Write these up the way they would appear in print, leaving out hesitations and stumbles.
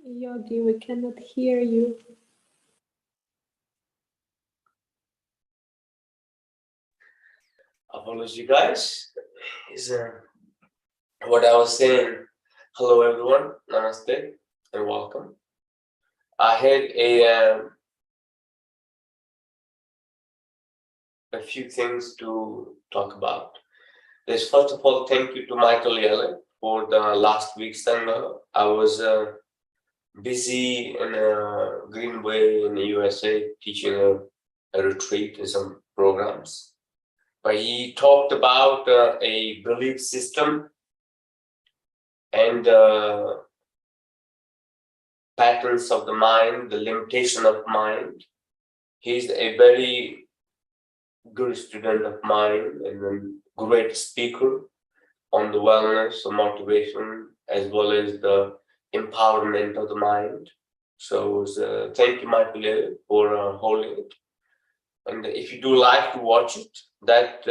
Yogi, we cannot hear you. Apology, guys. Is what I was saying. Hello, everyone. Namaste and welcome. I had a few things to talk about. There's first of all, thank you to Michael Yellen for the last week's Sangha. I was busy in Greenway in the USA teaching a retreat and some programs. But he talked about a belief system and patterns of the mind, the limitation of mind. He's a very good student of mine and a great speaker on the wellness, the motivation, as well as the empowerment of the mind. So thank you, Michael, for holding it. And if you do like to watch it, that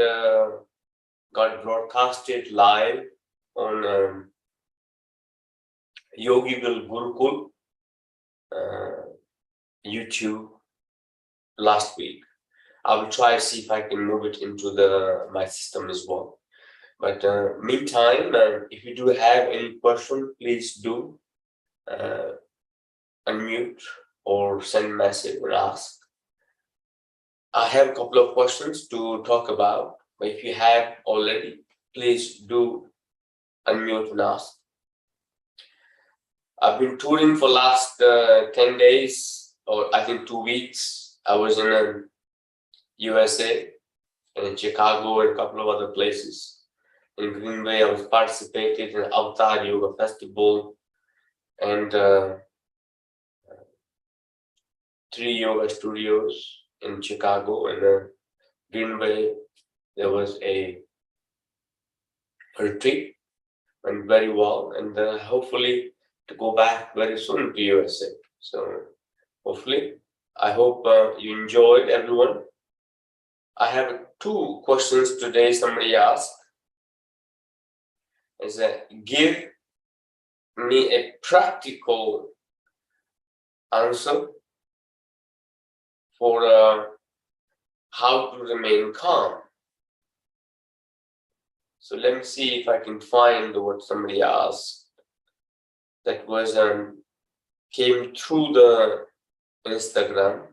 got broadcasted live on Yogi Gurukul YouTube last week. I will try to see if I can move it into my system as well. But meantime, if you do have any question, please do unmute or send a message and ask. I have a couple of questions to talk about, but if you have already, please do unmute and ask. I've been touring for last 10 days, or I think 2 weeks. I was in USA, in Chicago, and a couple of other places. In Greenway, I was participating in Avatar Yoga Festival and 3 yoga studios in Chicago. And Greenway, there was a retreat, went very well, and hopefully to go back very soon to USA. So hopefully, I hope you enjoyed, everyone. I have 2 questions today. Somebody asked, is that give me a practical answer for how to remain calm. So let me see if I can find what somebody asked. That was came through the Instagram.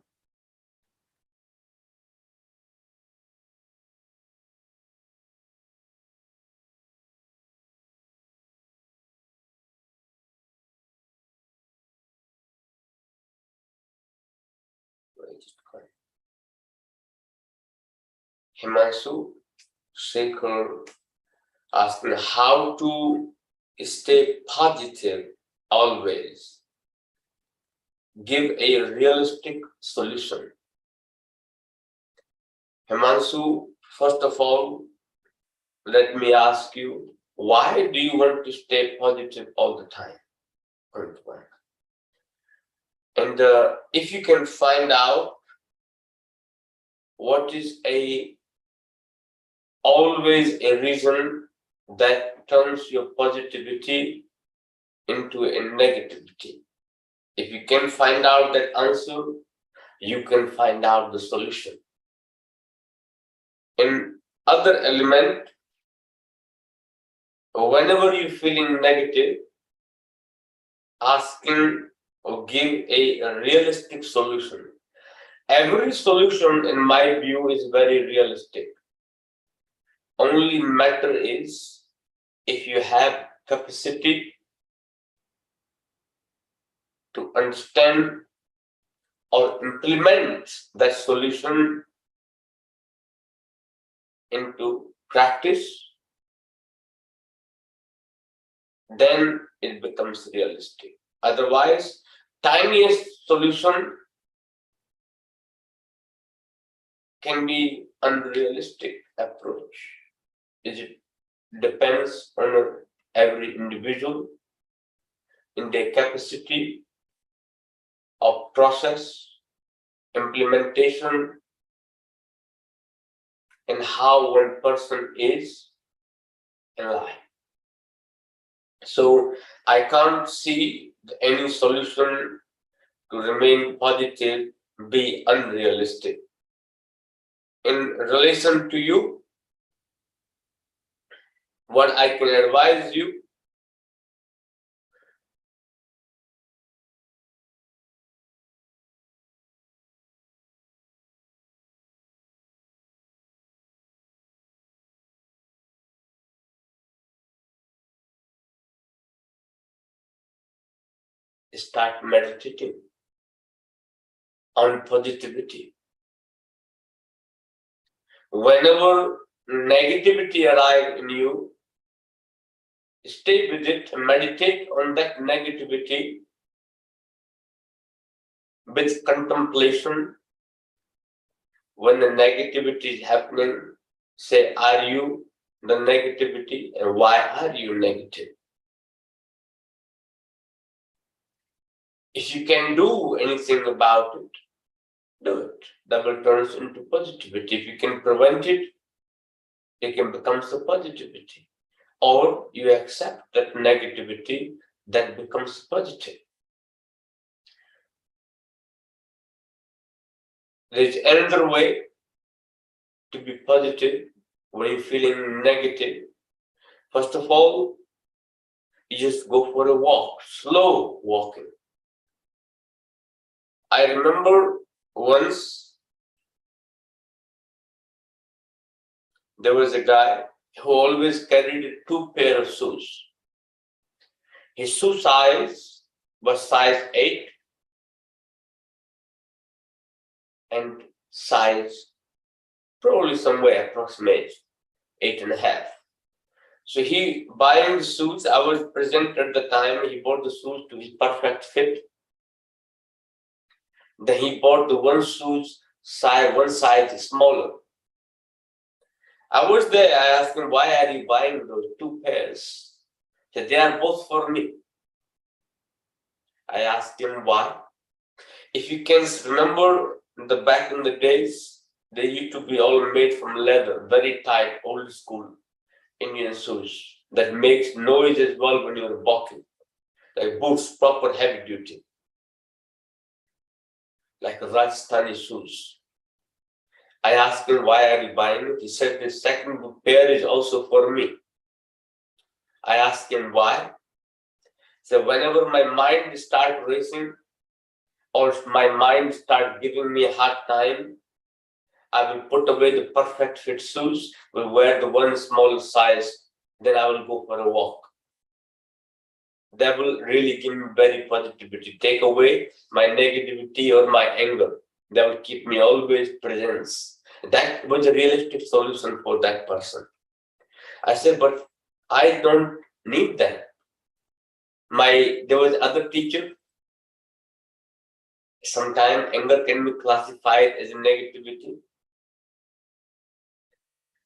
Himanshu Shekhar asking how to stay positive always. Give a realistic solution. Himanshu, first of all, let me ask you, why do you want to stay positive all the time? And if you can find out what is always a reason that turns your positivity into a negativity. If you can find out that answer, you can find out the solution. In other element, whenever you're feeling negative, asking or give a realistic solution. Every solution, in my view, is very realistic. Only matter is if you have capacity to understand or implement that solution into practice, then it becomes realistic. Otherwise, tiniest solution can be unrealistic approach. It depends on every individual in their capacity of process, implementation, and how one person is in life. So I can't see any solution to remain positive be unrealistic. In relation to you, what I can advise you, start meditating on positivity. Whenever negativity arrives in you, stay with it, meditate on that negativity with contemplation. When the negativity is happening, say, are you the negativity and why are you negative? If you can do anything about it, do it. That will turn into positivity. If you can prevent it, it can become the positivity. Or you accept that negativity, that becomes positive. There's another way to be positive when you're feeling negative. First of all, you just go for a walk, slow walking. I remember once there was a guy who always carried 2 pairs of shoes. His shoe size was size 8 and size probably somewhere approximate 8.5. So he buying the shoes, I was present at the time, he bought the shoes to his perfect fit. Then he bought the one size smaller. I was there, I asked him, why are you buying those 2 pairs? He said, they are both for me. I asked him why. If you can remember, back in the days, they used to be all made from leather, very tight, old school Indian shoes that makes noise as well when you're walking, like boots, proper heavy duty, like Rajasthani shoes. I asked him, why are you buying it? He said, the second pair is also for me. I asked him why. So whenever my mind starts racing or my mind starts giving me a hard time, I will put away the perfect fit shoes, will wear the one small size, then I will go for a walk. That will really give me very positivity, take away my negativity or my anger. That will keep me always present. That was a realistic solution for that person. I said, but I don't need that. There was other teacher. Sometimes anger can be classified as a negativity.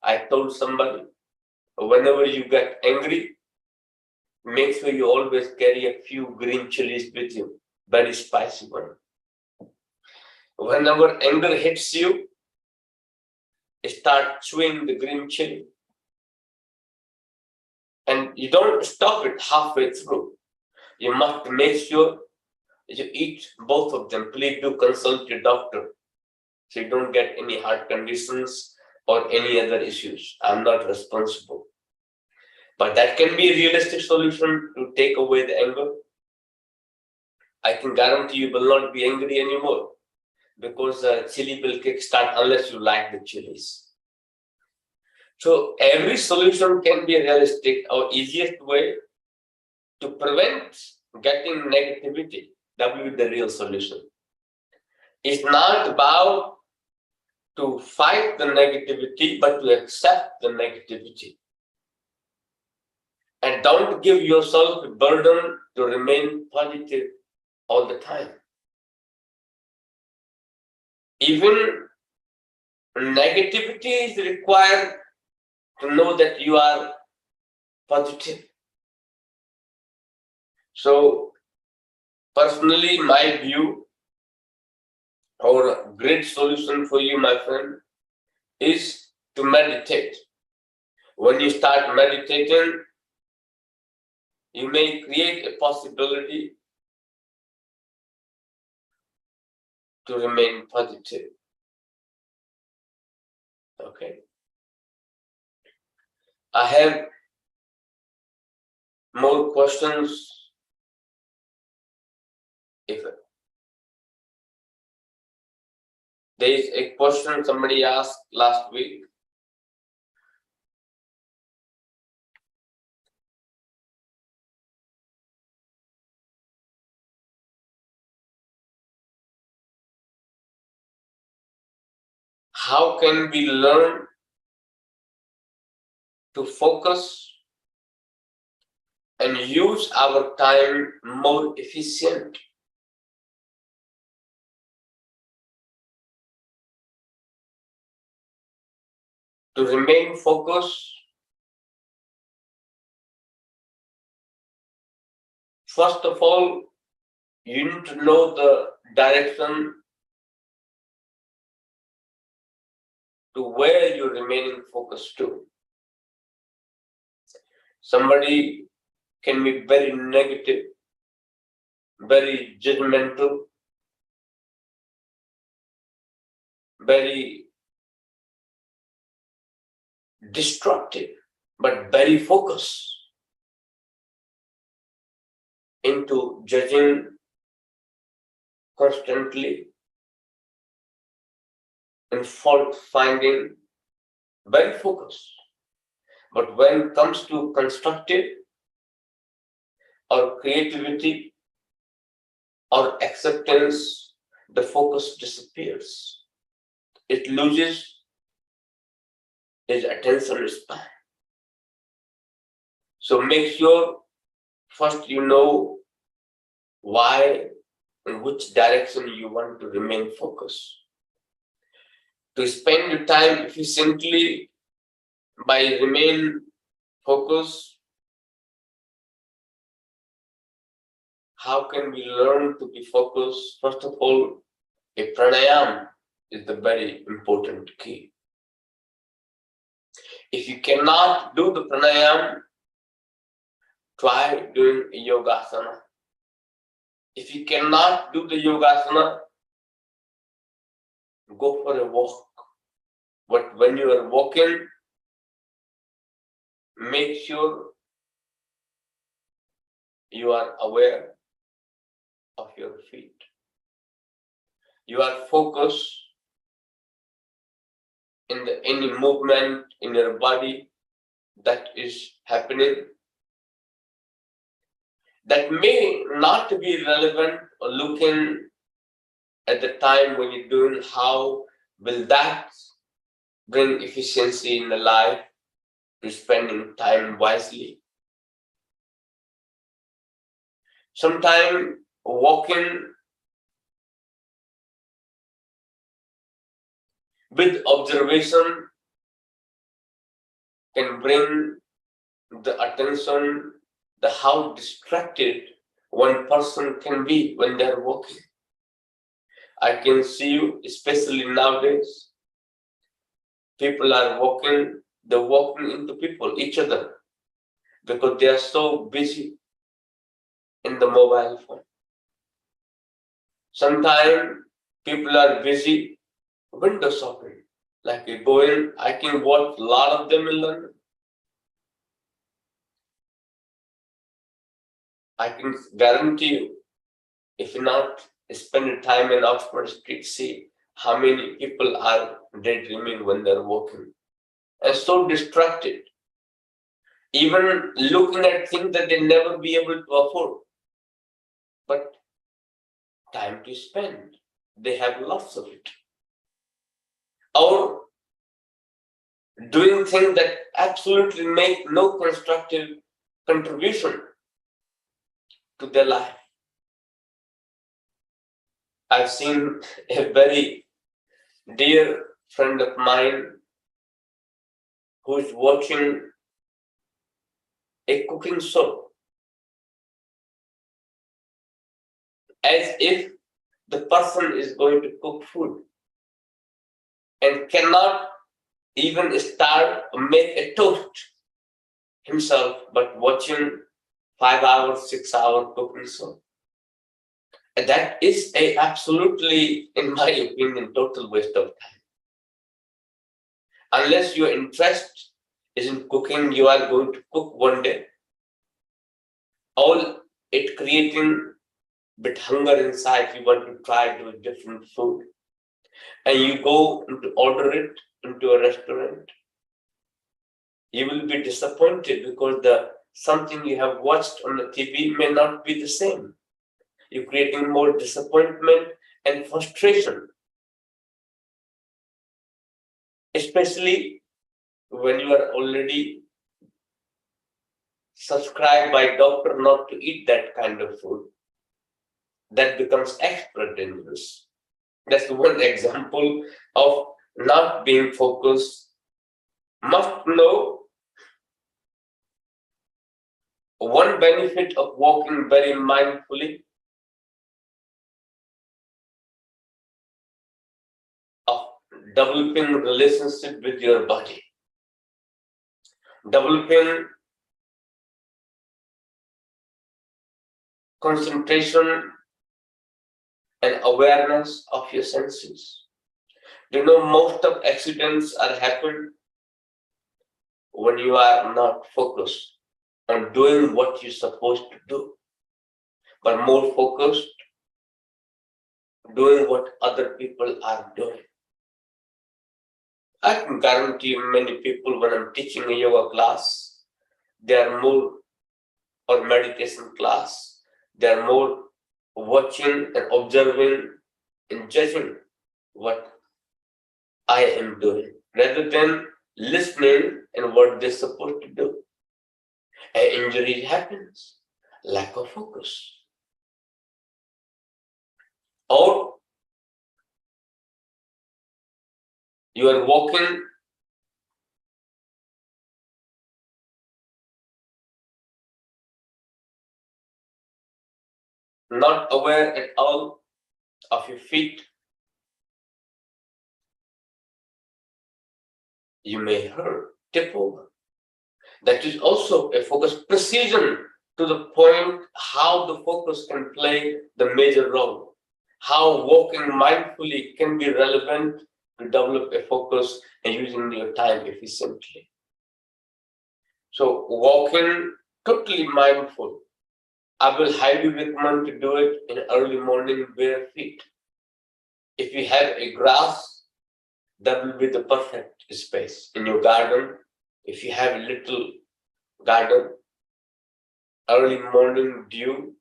I told somebody, whenever you get angry, make sure you always carry a few green chilies with you, very spicy one. Whenever anger hits you, start chewing the green chili. And you don't stop it halfway through. You must make sure you eat both of them. Please do consult your doctor so you don't get any heart conditions or any other issues. I'm not responsible. But that can be a realistic solution to take away the anger. I can guarantee you will not be angry anymore because chili will kickstart unless you like the chilies. So every solution can be realistic. Our easiest way to prevent getting negativity, that will be the real solution. It's not about to fight the negativity, but to accept the negativity. And don't give yourself a burden to remain positive all the time. Even negativity is required to know that you are positive. So, personally, my view or a great solution for you, my friend, is to meditate. When you start meditating, you may create a possibility to remain positive. Okay. I have more questions. If there is a question somebody asked last week, how can we learn to focus and use our time more efficient? To remain focused, first of all, you need to know the direction to where you're remaining focused to. Somebody can be very negative, very judgmental, very destructive, but very focused into judging constantly and fault finding, very focused. But when it comes to constructive or creativity or acceptance, the focus disappears. It loses its attention span. So make sure first you know why and which direction you want to remain focused. To spend your time efficiently by remain focused, how can we learn to be focused? First of all, a pranayama is the very important key. If you cannot do the pranayama, try doing a yogasana. If you cannot do the yogasana, go for a walk. But when you are walking, make sure you are aware of your feet. You are focused in any movement in your body that is happening. That may not be relevant or looking at the time when you're doing, how will that bring efficiency in the life to spending time wisely. Sometimes walking with observation can bring the attention, the how distracted one person can be when they're walking. I can see you, especially nowadays, people are walking, they're walking into people, each other, because they are so busy in the mobile phone. Sometimes people are busy window shopping. Like you go in, I can watch a lot of them in London. I can guarantee you, if you not spend time in Oxford Street, see how many people are daydreaming when they're walking and so distracted, even looking at things that they never be able to afford. But time to spend, they have lots of it. Or doing things that absolutely make no constructive contribution to their life. I've seen a very dear friend of mine who is watching a cooking show as if the person is going to cook food and cannot even start or make a toast himself, but watching 5 hours, 6 hour cooking show. And that is a absolutely, in my opinion, total waste of time. Unless your interest is in cooking, you are going to cook one day. All it creating bit hunger inside, you want to try to different food. And you go to order it into a restaurant. You will be disappointed because the something you have watched on the TV may not be the same. You're creating more disappointment and frustration. Especially when you are already subscribed by doctor not to eat that kind of food. That becomes extra dangerous. That's one example of not being focused. Must know one benefit of walking very mindfully, of developing relationship with your body, developing concentration and awareness of your senses. You know, most of accidents are happen when you are not focused on doing what you're supposed to do, but more focused doing what other people are doing. I can guarantee you many people when I'm teaching a yoga class, they are more, or meditation class, they are more watching and observing and judging what I am doing, rather than listening and what they're supposed to do. An injury happens, lack of focus. Or you are walking not aware at all of your feet, you may hurt, tip over. That is also a focus. Precision to the point how the focus can play the major role. How walking mindfully can be relevant to develop a focus and using your time efficiently. So walking totally mindful. I will highly recommend to do it in early morning bare feet. If you have a grass, that will be the perfect space in your garden. If you have a little garden, early morning dew,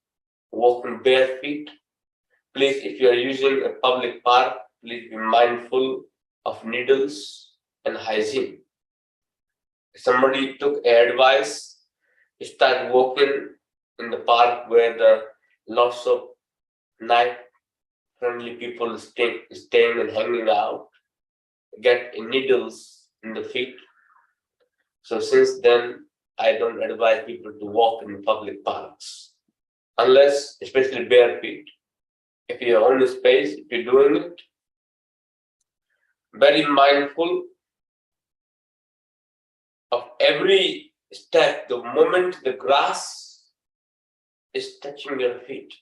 walking bare feet. Please, if you are using a public park, please be mindful of needles and hygiene. Somebody took advice, start walking in the park where the lots of night-friendly people staying and hanging out, get needles in the feet. So since then, I don't advise people to walk in public parks, unless, especially bare feet. If you own a space, if you're doing it, very mindful of every step, the moment the grass is touching your feet.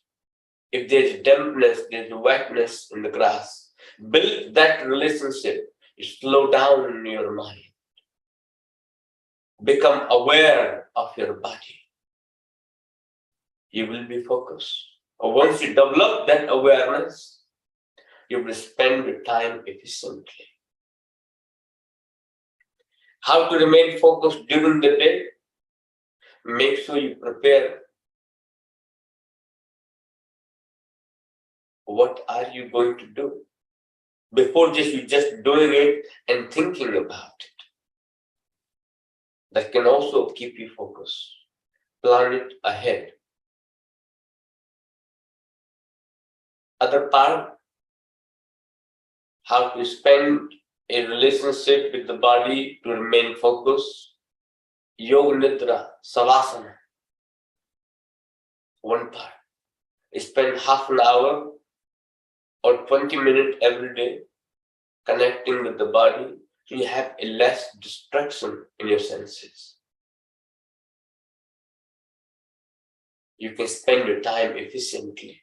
If there's dampness, there's wetness in the grass, build that relationship. You slow down your mind. Become aware of your body. You will be focused. Once you develop that awareness, you will spend your time efficiently. How to remain focused during the day? Make sure you prepare. What are you going to do? Before you just doing it and thinking about it. That can also keep you focused. Plan it ahead. Other part, how to spend a relationship with the body to remain focused. Yoga Nidra, Savasana. One part. Spend half an hour or 20 minutes every day connecting with the body so you have a less distraction in your senses. You can spend your time efficiently.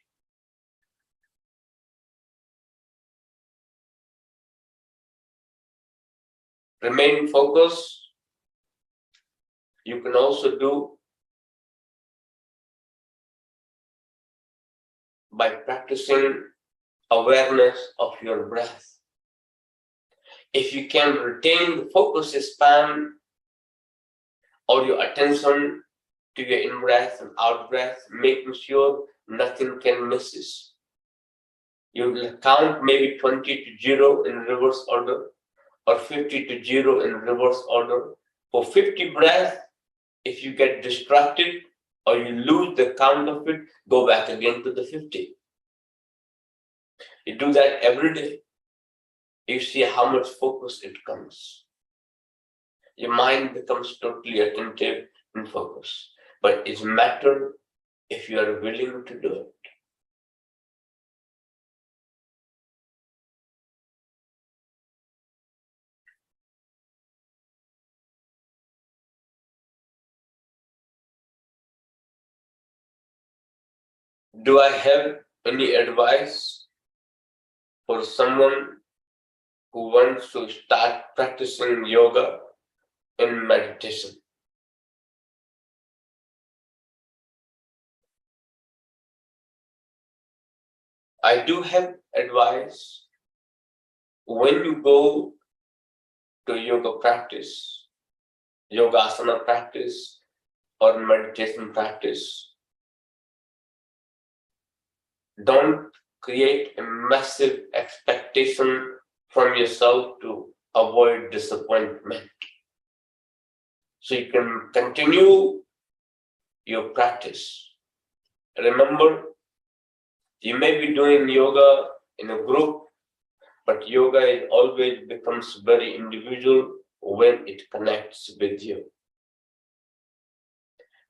remain focused. You can also do by practicing awareness of your breath. If you can retain the focus span or your attention to your in-breath and out-breath, making sure nothing can miss. You will count maybe 20 to 0 in reverse order or 50 to 0 in reverse order. For 50 breaths, if you get distracted or you lose the count of it, go back again to the 50. You do that every day. You see how much focus it comes. Your mind becomes totally attentive and focused. But it's a matter if you are willing to do it. Do I have any advice for someone who wants to start practicing yoga and meditation? I do have advice. When you go to yoga practice, yogasana practice, or meditation practice, don't create a massive expectation from yourself to avoid disappointment. So you can continue your practice. Remember, you may be doing yoga in a group, but yoga always becomes very individual when it connects with you.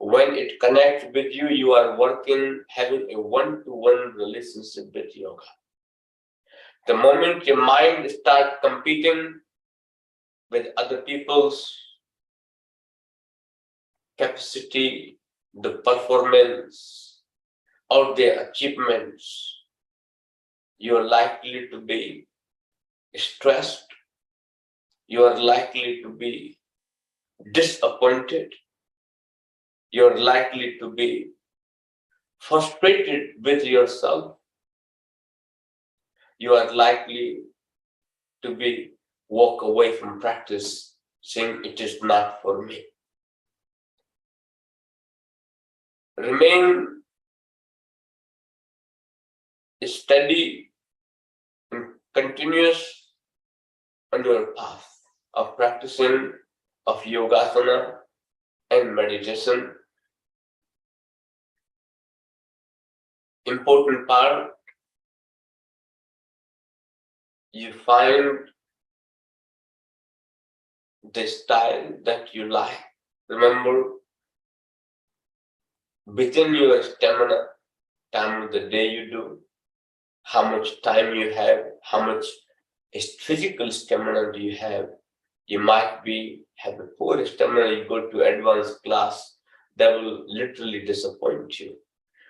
When it connects with you, you are working, having a one-to-one relationship with yoga. The moment your mind starts competing with other people's capacity, the performance, or their achievements, you are likely to be stressed, you are likely to be disappointed, you are likely to be frustrated with yourself, you are likely to be walk away from practice saying it is not for me. Remain steady and continuous on your path of practicing of yogasana and meditation. Important part, you find the style that you like. Remember, within your stamina, time of the day you do, how much time you have, how much physical stamina do you have. You might have a poor stamina, you go to advanced class, that will literally disappoint you.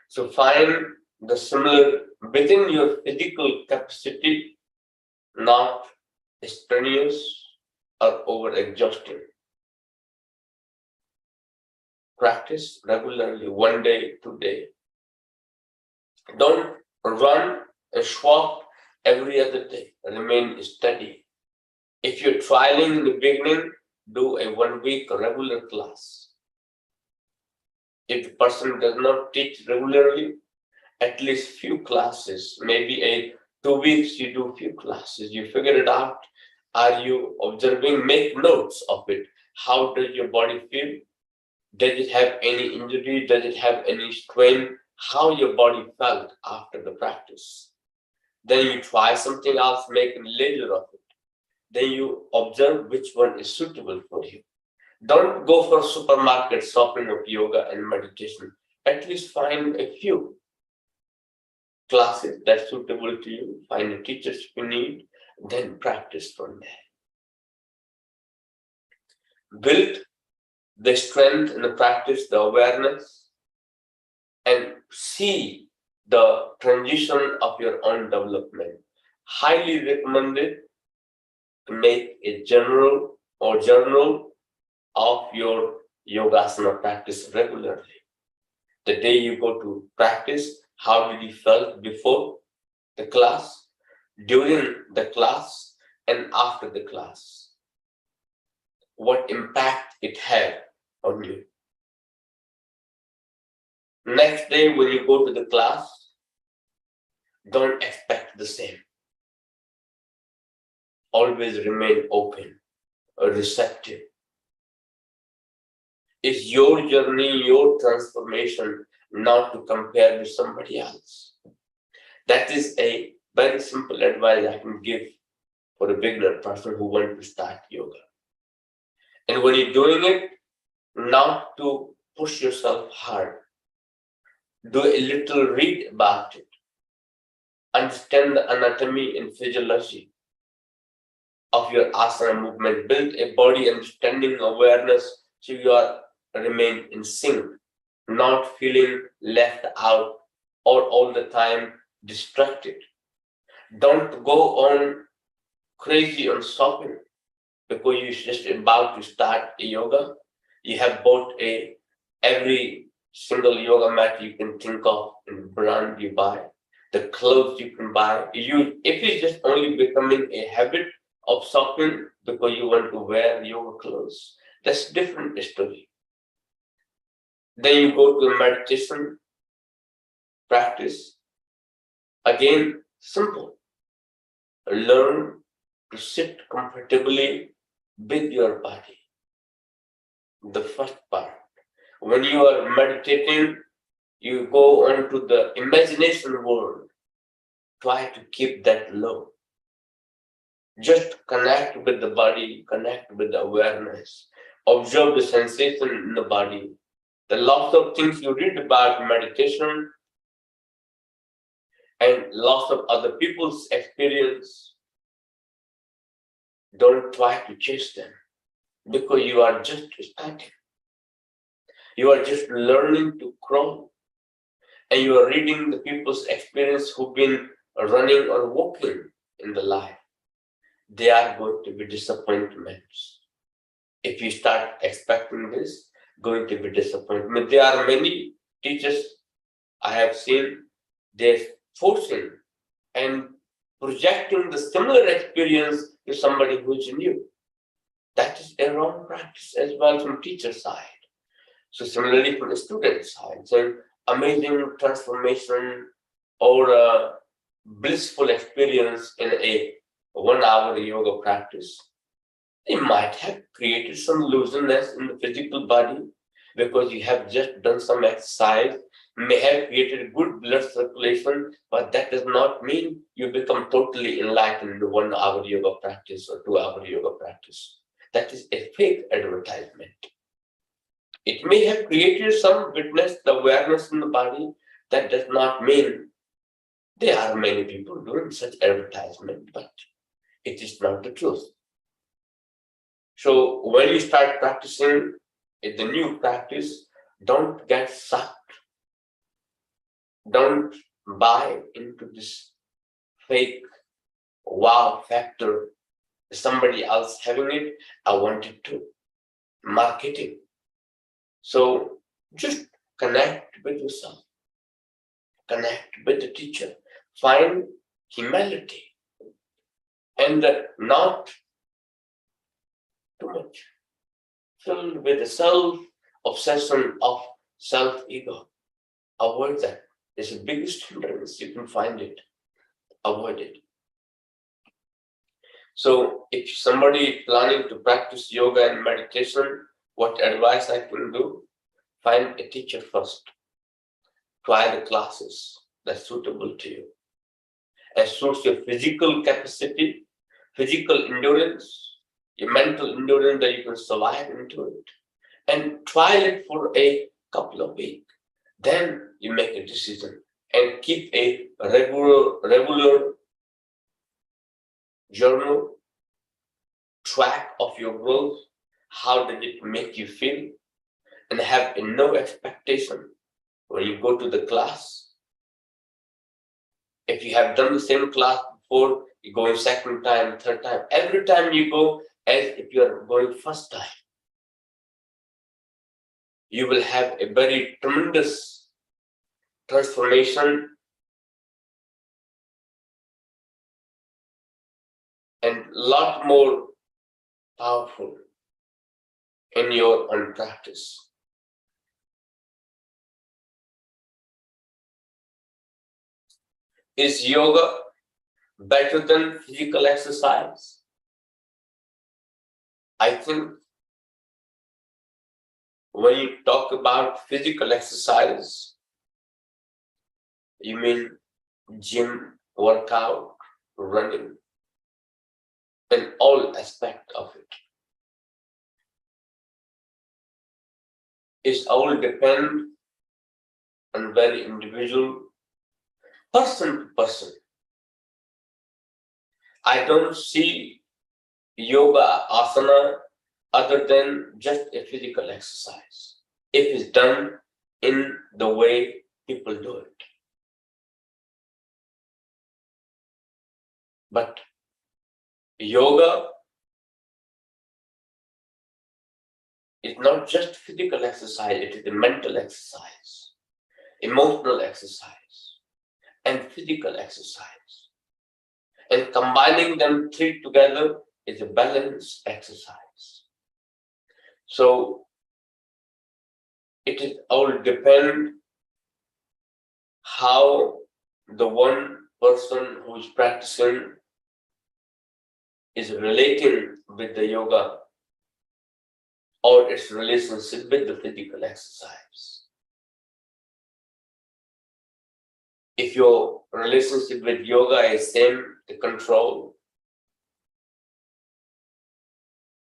So find the similar within your physical capacity, not strenuous or over-exhausting. Practice regularly, 1 day, 2 days. Don't run and swap every other day. Remain steady. If you're trialing in the beginning, do a 1 week regular class. If the person does not teach regularly, at least few classes, maybe 2 weeks you do few classes, you figure it out. Are you observing? Make notes of it. How does your body feel? Does it have any injury? Does it have any strain? How your body felt after the practice. Then you try something else, make a ledger of it. Then you observe which one is suitable for you. Don't go for supermarket shopping of yoga and meditation. At least find a few classes that's suitable to you. Find the teachers you need, then practice from there. Build the strength in the practice, the awareness, and see the transition of your own development. Highly recommended to make a general or journal of your yogasana practice regularly. The day you go to practice, how did you feel before the class, during the class, and after the class? What impact it had on you? Next day when you go to the class, don't expect the same. Always remain open, receptive. It's your journey, your transformation, not to compare with somebody else. That is a very simple advice I can give for a beginner person who wants to start yoga. And when you're doing it, not to push yourself hard. Do a little read about it. Understand the anatomy and physiology of your asana movement. Build a body understanding awareness so you are remain in sync, not feeling left out or all the time distracted. Don't go on crazy on shopping because you're just about to start a yoga. You have bought every single yoga mat you can think of and brand you buy, the clothes you can buy. If it's just only becoming a habit of shopping because you want to wear yoga clothes, that's a different story. Then you go to the meditation practice. Again, simple. Learn to sit comfortably with your body. The first part. When you are meditating, you go onto the imagination world. Try to keep that low. Just connect with the body, connect with the awareness. Observe the sensation in the body. The lots of things you read about meditation and lots of other people's experience, don't try to chase them because you are just starting. You are just learning to crawl. And you are reading the people's experience who've been running or walking in the life. They are going to be disappointments. If you start expecting this, going to be disappointment. There are many teachers I have seen, they're forcing and projecting the similar experience to somebody who's new. That is a wrong practice as well from teacher side. So similarly from the student side, so amazing transformation or a blissful experience in a 1 hour yoga practice, it might have created some looseness in the physical body because you have just done some exercise, may have created good blood circulation, but that does not mean you become totally enlightened in the 1 hour yoga practice or 2 hour yoga practice. That is a fake advertisement. It may have created some witness, the awareness in the body. That does not mean there are many people doing such advertisement, but it is not the truth. So when you start practicing the new practice, don't get sucked. Don't buy into this fake wow factor. Somebody else having it, I want it too. Marketing. So just connect with yourself. Connect with the teacher. Find humility and not too much filled with the self-obsession of self-ego. Avoid that. It's the biggest hindrance. You can find it. Avoid it. So if somebody is planning to practice yoga and meditation, what advice I can do? Find a teacher first. Try the classes that's suitable to you. As suits your physical capacity, physical endurance, your mental endurance that you can survive into it. And try it for a couple of weeks. Then you make a decision and keep a regular journal, track of your growth. How did it make you feel? And have no expectation when you go to the class. If you have done the same class before, you go in second time, third time. Every time you go, as if you are going first time. You will have a very tremendous transformation and lot more powerful in your own practice. Is yoga better than physical exercise? I think when you talk about physical exercise, you mean gym, workout, running, and all aspect of it. It all depend on very individual, person to person. I don't see yoga asana other than just a physical exercise, if it's done in the way people do it. But yoga is not just physical exercise, it is a mental exercise, emotional exercise, and physical exercise. And combining them three together is a balanced exercise. So it is all depend how the one person who is practicing is relating with the yoga or its relationship with the physical exercise. If your relationship with yoga is same, the control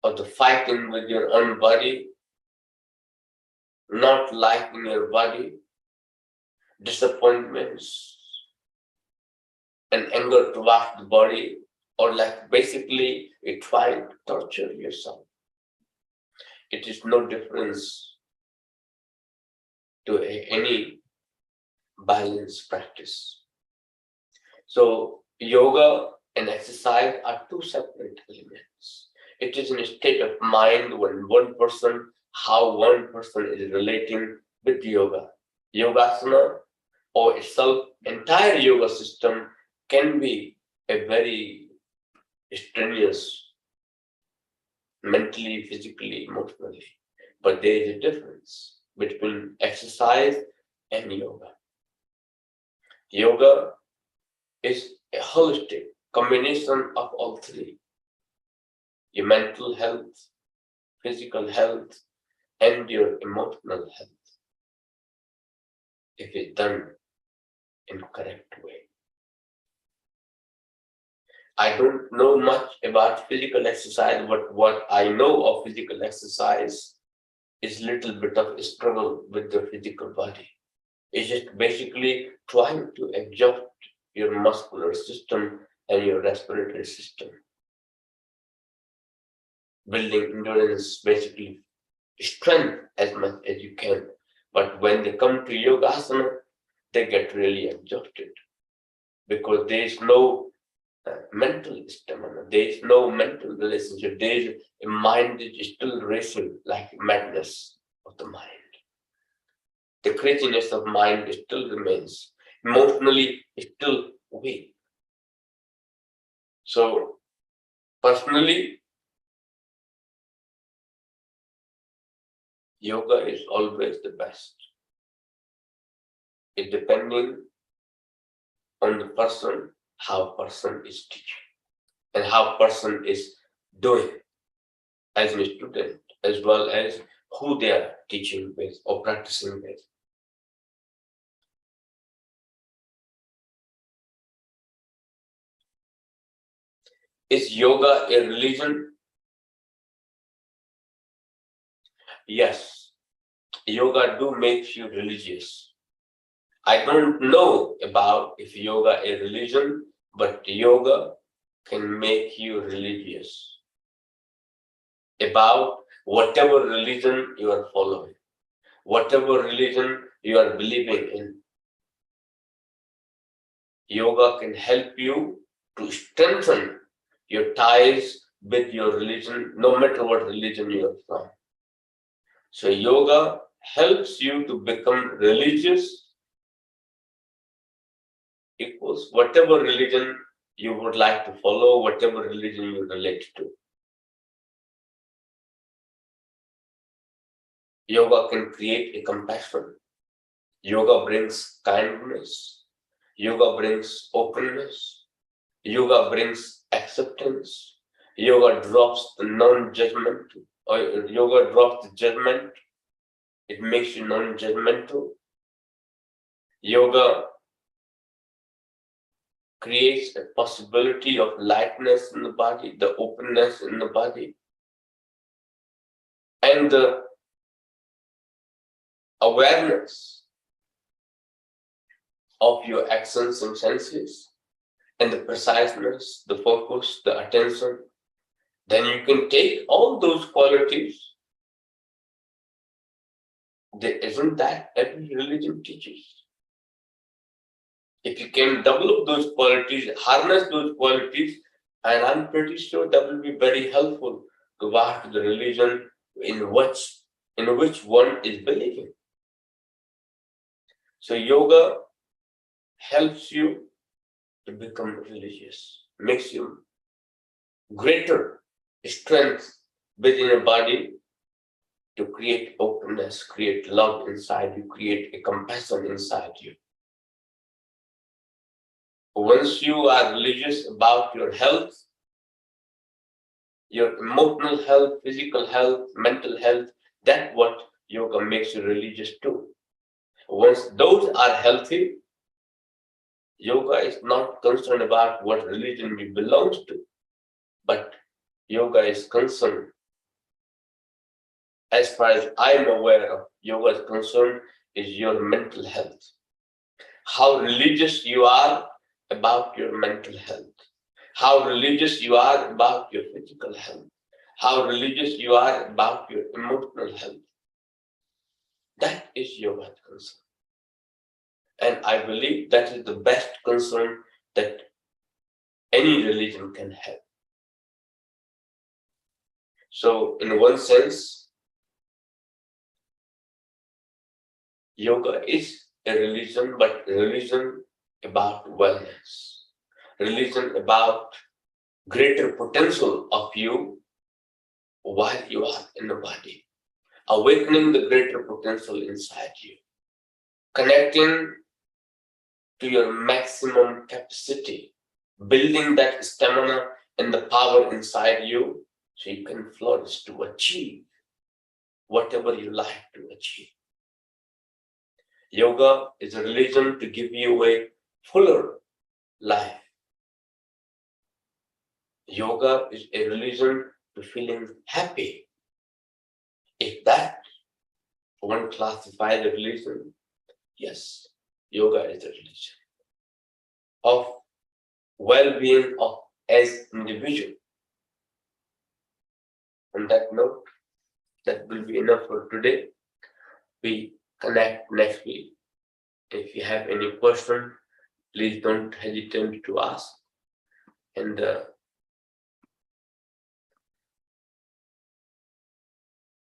or the fighting with your own body, not liking your body, disappointments and anger towards the body, or like basically you're trying to torture yourself. It is no difference to any balanced practice. So yoga and exercise are two separate elements. It is in a state of mind when how one person is relating with yoga. Yogasana or itself, entire yoga system can be a very strenuous, mentally, physically, emotionally. But there is a difference between exercise and yoga. Yoga is a holistic combination of all three: your mental health, physical health, and your emotional health, if it's done in correct way. I don't know much about physical exercise, but what I know of physical exercise is little bit of a struggle with the physical body. It's just basically trying to exhaust your muscular system and your respiratory system. Building endurance, basically strength as much as you can. But when they come to yogasana, they get really exhausted because there is no mental stamina, there is no mental relationship, there is a mind that is still racing like madness of the mind. The craziness of mind still remains, emotionally still weak. So personally, yoga is always the best. It depending on the person, how person is teaching and how person is doing as a student, as well as who they are teaching with or practicing with. Is yoga a religion? Yes, yoga do make you religious. I don't know about if yoga is religion, but yoga can make you religious about whatever religion you are following, whatever religion you are believing in. Yoga can help you to strengthen your ties with your religion, no matter what religion you are from. So yoga helps you to become religious equals whatever religion you would like to follow, whatever religion you relate to. Yoga can create a compassion. Yoga brings kindness. Yoga brings openness. Yoga brings acceptance. Yoga drops the non-judgmental. Or yoga drops the judgment. It makes you non-judgmental. Yoga creates a possibility of lightness in the body, the openness in the body, and the awareness of your actions and senses, and the preciseness, the focus, the attention. Then you can take all those qualities. Isn't that every religion teaches? If you can develop those qualities, harness those qualities, and I'm pretty sure that will be very helpful to the religion in which one is believing. So yoga helps you to become religious, makes you greater strength within your body to create openness, create love inside you, create a compassion inside you. Once you are religious about your health, your emotional health, physical health, mental health, that's what yoga makes you religious too. Once those are healthy, yoga is not concerned about what religion you belong to, but yoga is concerned, as far as I'm aware of, yoga is concerned is your mental health. How religious you are about your mental health. How religious you are about your physical health. How religious you are about your emotional health. That is yoga's concern. And I believe that is the best concern that any religion can have. So in one sense, yoga is a religion, but a religion about wellness. Religion about greater potential of you while you are in the body. Awakening the greater potential inside you. Connecting to your maximum capacity. Building that stamina and the power inside you so you can flourish to achieve whatever you like to achieve. Yoga is a religion to give you a fuller life. Yoga is a religion to feeling happy. If that one classify the religion, yes, yoga is a religion of well-being of as individual. On that note, that will be enough for today. We connect next week. If you have any question, please don't hesitate to ask. And